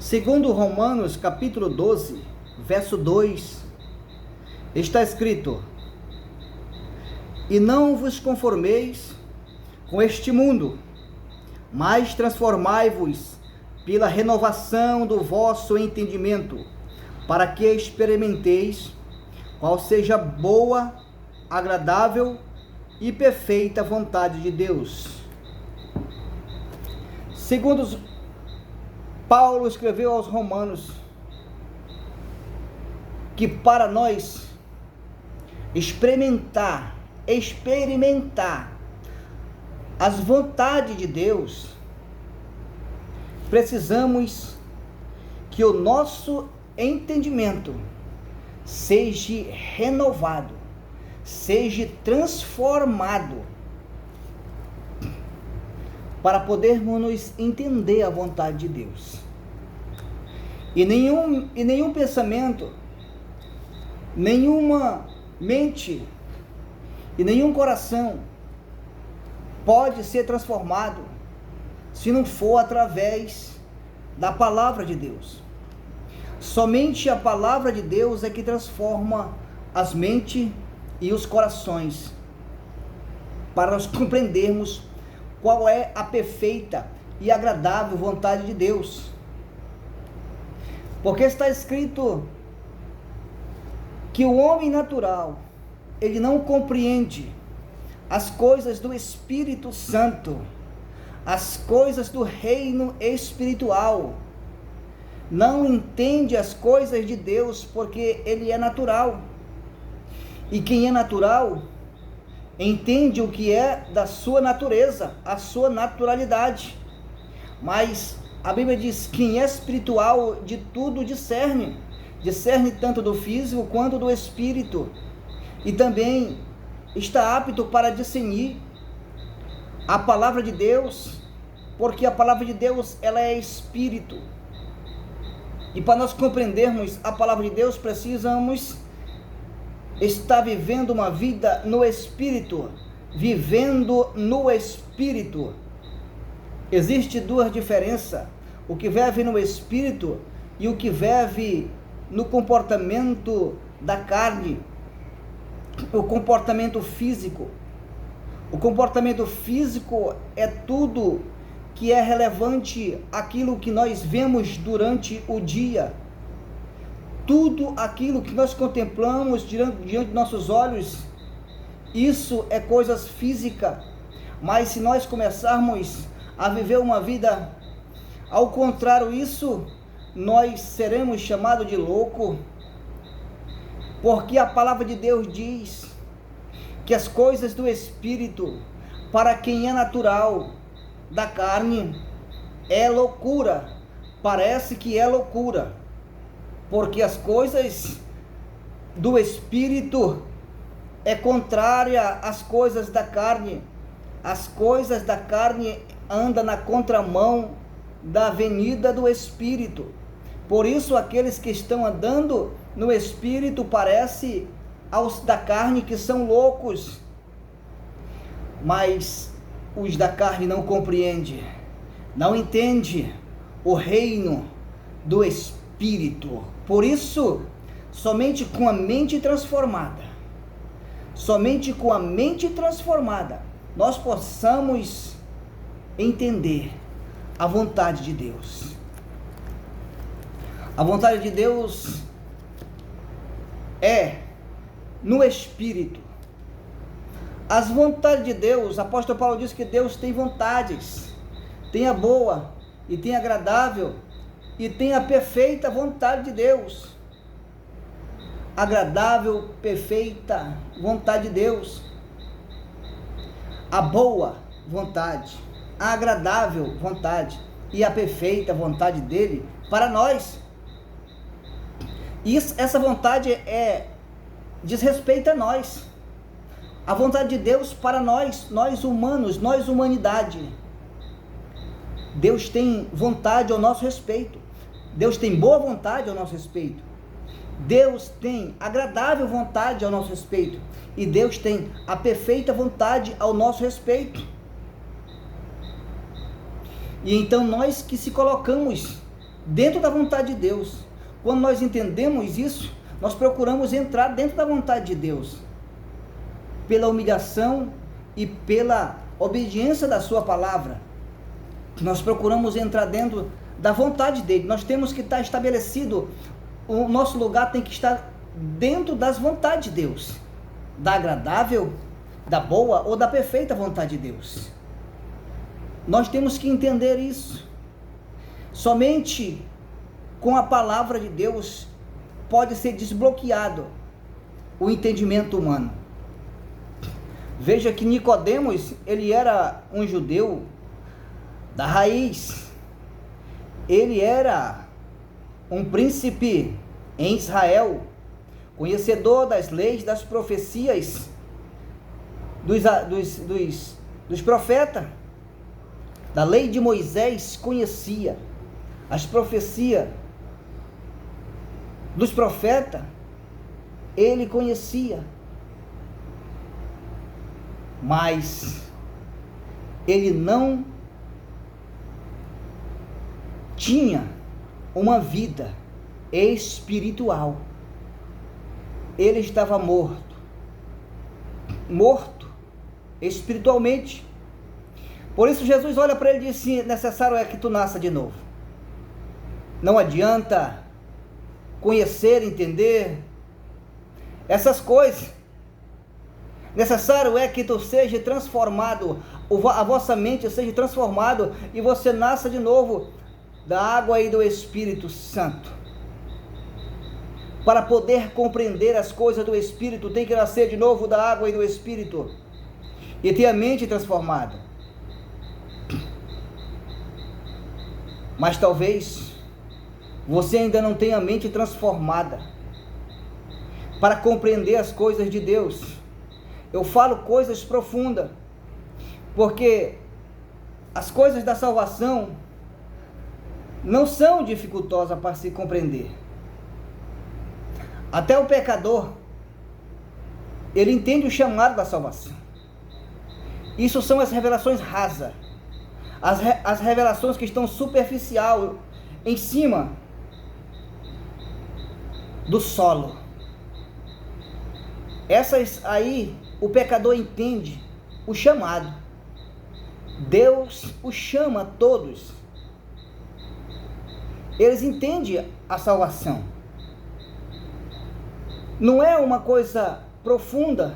Segundo Romanos, capítulo 12, verso 2, está escrito: E não vos conformeis com este mundo, mas transformai-vos pela renovação do vosso entendimento, para que experimenteis qual seja a boa, agradável e perfeita vontade de Deus. Segundo Paulo escreveu aos Romanos que para nós experimentar as vontades de Deus, precisamos que o nosso entendimento seja renovado, seja transformado, para podermos nos entender a vontade de Deus. E nenhum pensamento, nenhuma mente e nenhum coração pode ser transformado se não for através da palavra de Deus. Somente a palavra de Deus é que transforma as mentes e os corações, para nós compreendermos qual é a perfeita e agradável vontade de Deus. Porque está escrito que o homem natural, ele não compreende as coisas do Espírito Santo, as coisas do reino espiritual. Não entende as coisas de Deus porque ele é natural. E quem é natural entende o que é da sua natureza, a sua naturalidade. Mas a Bíblia diz: quem é espiritual de tudo discerne tanto do físico quanto do espírito, e também está apto para discernir a palavra de Deus, porque a palavra de Deus, ela é espírito. E para nós compreendermos a palavra de Deus, precisamos estar vivendo uma vida no Espírito. Vivendo no Espírito. Existe duas diferenças: o que vive no Espírito e o que vive no comportamento da carne, o comportamento físico. O comportamento físico é tudo que é relevante, aquilo que nós vemos durante o dia. Tudo aquilo que nós contemplamos diante de nossos olhos, isso é coisas físicas. Mas se nós começarmos a viver uma vida ao contrário isso, nós seremos chamados de louco. Porque a palavra de Deus diz que as coisas do Espírito, para quem é natural, da carne, é loucura. Parece que é loucura. Porque as coisas do Espírito é contrária às coisas da carne. As coisas da carne andam na contramão da avenida do Espírito. Por isso aqueles que estão andando no Espírito parecem aos da carne que são loucos. Mas os da carne não compreendem, não entendem o reino do Espírito. Por isso, somente com a mente transformada, nós possamos entender a vontade de Deus. A vontade de Deus é no Espírito. As vontades de Deus, o apóstolo Paulo diz que Deus tem vontades, tem a boa e tem a agradável e tem a perfeita vontade de Deus. Agradável, perfeita vontade de Deus. A boa vontade, a agradável vontade e a perfeita vontade dele para nós. Essa vontade diz respeito a nós. A vontade de Deus para nós humanos, nós humanidade. Deus tem vontade ao nosso respeito. Deus tem boa vontade ao nosso respeito. Deus tem agradável vontade ao nosso respeito. E Deus tem a perfeita vontade ao nosso respeito. E então nós que se colocamos dentro da vontade de Deus. Quando nós entendemos isso, nós procuramos entrar dentro da vontade de Deus, pela humilhação e pela obediência da sua palavra. Nós procuramos entrar dentro da vontade dele. Nós temos que estar estabelecido, o nosso lugar tem que estar dentro das vontades de Deus, da agradável, da boa ou da perfeita vontade de Deus. Nós temos que entender isso. Somente com a palavra de Deus pode ser desbloqueado o entendimento humano. Veja que Nicodemos, ele era um judeu da raiz. Ele era um príncipe em Israel, conhecedor das leis, das profecias dos profetas, da lei de Moisés, conhecia as profecias dos profetas, ele conhecia, mas ele não tinha uma vida espiritual. Ele estava morto espiritualmente. Por isso Jesus olha para ele e diz assim: necessário é que tu nasça de novo. Não adianta conhecer, entender essas coisas. Necessário é que tu seja transformado, a vossa mente seja transformada e você nasça de novo da água e do Espírito Santo. Para poder compreender as coisas do Espírito, tem que nascer de novo da água e do Espírito e ter a mente transformada. Mas talvez você ainda não tenha a mente transformada para compreender as coisas de Deus. Eu falo coisas profundas, porque as coisas da salvação não são dificultosas para se compreender. Até o pecador, ele entende o chamado da salvação. Isso são as revelações rasas, as revelações que estão superficial, em cima do solo. Essas aí, o pecador entende o chamado. Deus o chama a todos. Eles entendem a salvação. Não é uma coisa profunda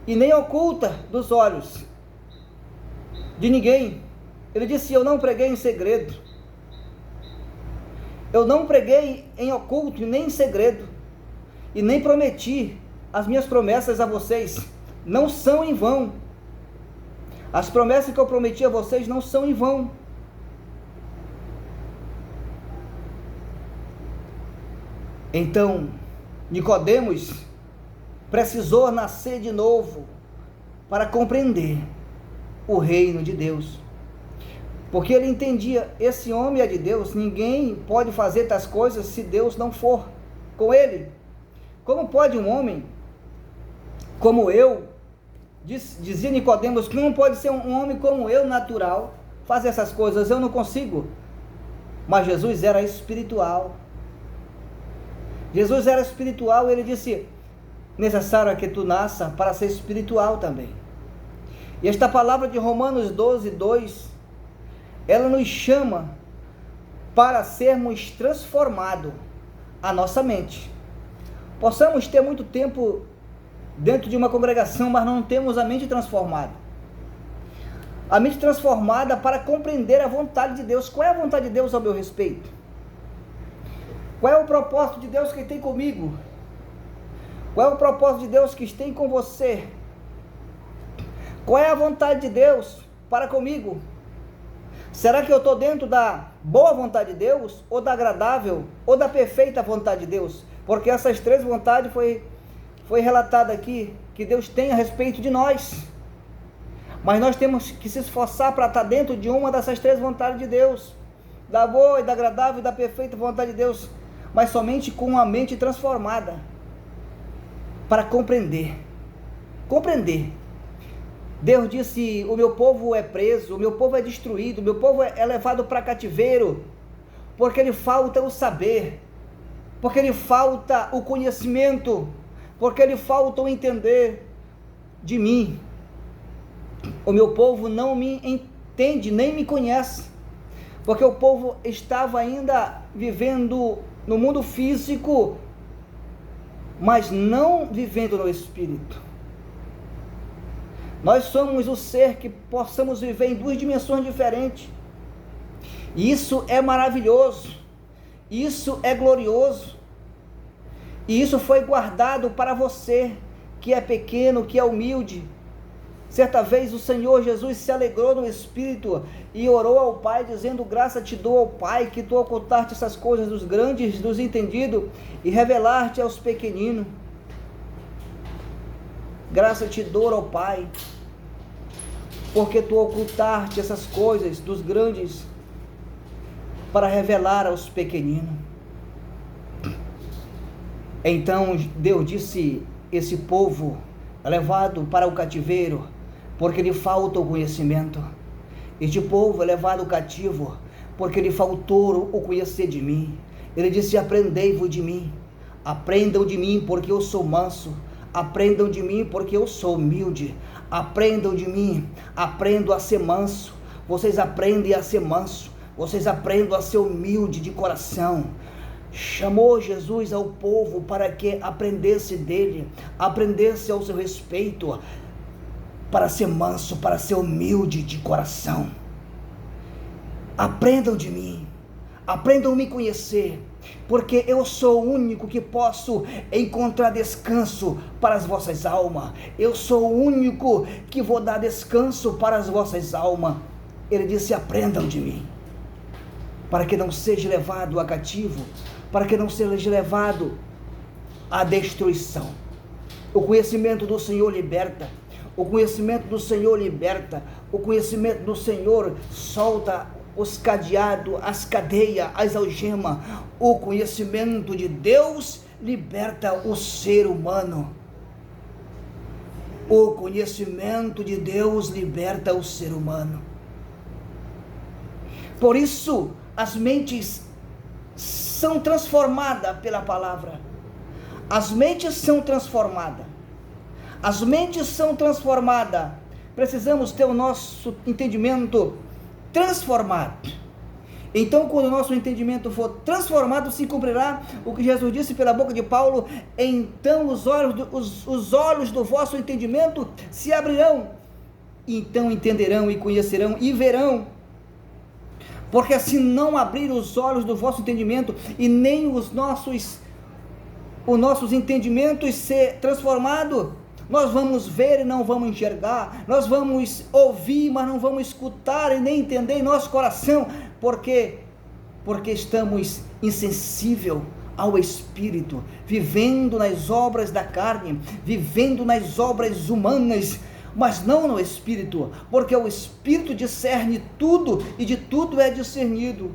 e nem oculta dos olhos de ninguém. Ele disse: eu não preguei em segredo. Eu não preguei em oculto e nem em segredo. E nem prometi. As minhas promessas a vocês não são em vão. As promessas que eu prometi a vocês não são em vão. Então, Nicodemos precisou nascer de novo para compreender o reino de Deus. Porque ele entendia, esse homem é de Deus, ninguém pode fazer tais coisas se Deus não for com ele. Como pode um homem como eu, dizia Nicodemos, como pode ser um homem como eu, natural, fazer essas coisas? Eu não consigo. Mas Jesus era espiritual. Jesus era espiritual, ele disse: necessário é que tu nasça para ser espiritual também. E esta palavra de Romanos 12, 2, ela nos chama para sermos transformados a nossa mente. Possamos ter muito tempo dentro de uma congregação, mas não temos a mente transformada. A mente transformada para compreender a vontade de Deus. Qual é a vontade de Deus ao meu respeito? Qual é o propósito de Deus que tem comigo? Qual é o propósito de Deus que tem com você? Qual é a vontade de Deus para comigo? Será que eu estou dentro da boa vontade de Deus, ou da agradável, ou da perfeita vontade de Deus? Porque essas três vontades foi relatado aqui, que Deus tem a respeito de nós. Mas nós temos que se esforçar para estar dentro de uma dessas três vontades de Deus. Da boa e da agradável e da perfeita vontade de Deus. Mas somente com a mente transformada. Para compreender. Compreender. Deus disse: o meu povo é preso, o meu povo é destruído, o meu povo é levado para cativeiro. porque lhe falta o saber, porque lhe falta o conhecimento, porque lhe falta o entender de mim. O meu povo não me entende, nem me conhece, porque o povo estava ainda vivendo no mundo físico, mas não vivendo no espírito. Nós somos o ser que possamos viver em duas dimensões diferentes. E isso é maravilhoso, isso é glorioso, e isso foi guardado para você, que é pequeno, que é humilde. Certa vez o Senhor Jesus se alegrou no Espírito e orou ao Pai, dizendo: graça te dou ao Pai, que tu ocultaste essas coisas dos grandes, dos entendidos, e revelaste aos pequeninos. Graça te dou ao Pai, porque tu ocultaste essas coisas dos grandes para revelar aos pequeninos. Então Deus disse: esse povo é levado para o cativeiro, porque lhe falta o conhecimento. Este povo é levado cativo, porque lhe faltou o conhecer de mim. Ele disse: aprendei-vos de mim, aprendam de mim, porque eu sou manso. Aprendam de mim, porque eu sou humilde. Aprendam de mim, aprendo a ser manso. Vocês aprendem a ser manso, vocês aprendam a ser humilde de coração. Chamou Jesus ao povo para que aprendesse dele, aprendesse ao seu respeito, para ser manso, para ser humilde de coração. Aprendam de mim, aprendam a me conhecer, porque eu sou o único que posso encontrar descanso para as vossas almas. Eu sou o único que vou dar descanso para as vossas almas. Ele disse: aprendam de mim, para que não seja levado a cativo, para que não seja levado à destruição. O conhecimento do Senhor liberta, o conhecimento do Senhor liberta, o conhecimento do Senhor solta os cadeados, as cadeias, as algemas. O conhecimento de Deus liberta o ser humano. O conhecimento de Deus liberta o ser humano. Por isso, as mentes são transformadas pela palavra. As mentes são transformadas. As mentes são transformadas. Precisamos ter o nosso entendimento transformado. Então, quando o nosso entendimento for transformado, se cumprirá o que Jesus disse pela boca de Paulo: então os olhos do vosso entendimento se abrirão, então entenderão e conhecerão e verão. Porque se não abrir os olhos do vosso entendimento e nem os nossos entendimentos ser transformados, nós vamos ver e não vamos enxergar, nós vamos ouvir, mas não vamos escutar e nem entender em nosso coração. Por quê? Porque estamos insensíveis ao Espírito, vivendo nas obras da carne, vivendo nas obras humanas, mas não no Espírito, porque o Espírito discerne tudo e de tudo é discernido.